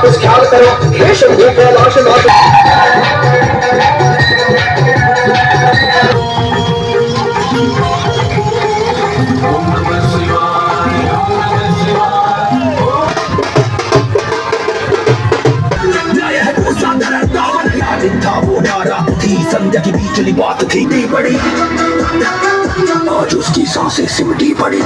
कुछ ख्याल करो रेशम भूख है लाश लाश था वो नारा थी संध्या की बीच वाली बात थी नहीं बड़ी आज उसकी सांसें सिमटी पड़ी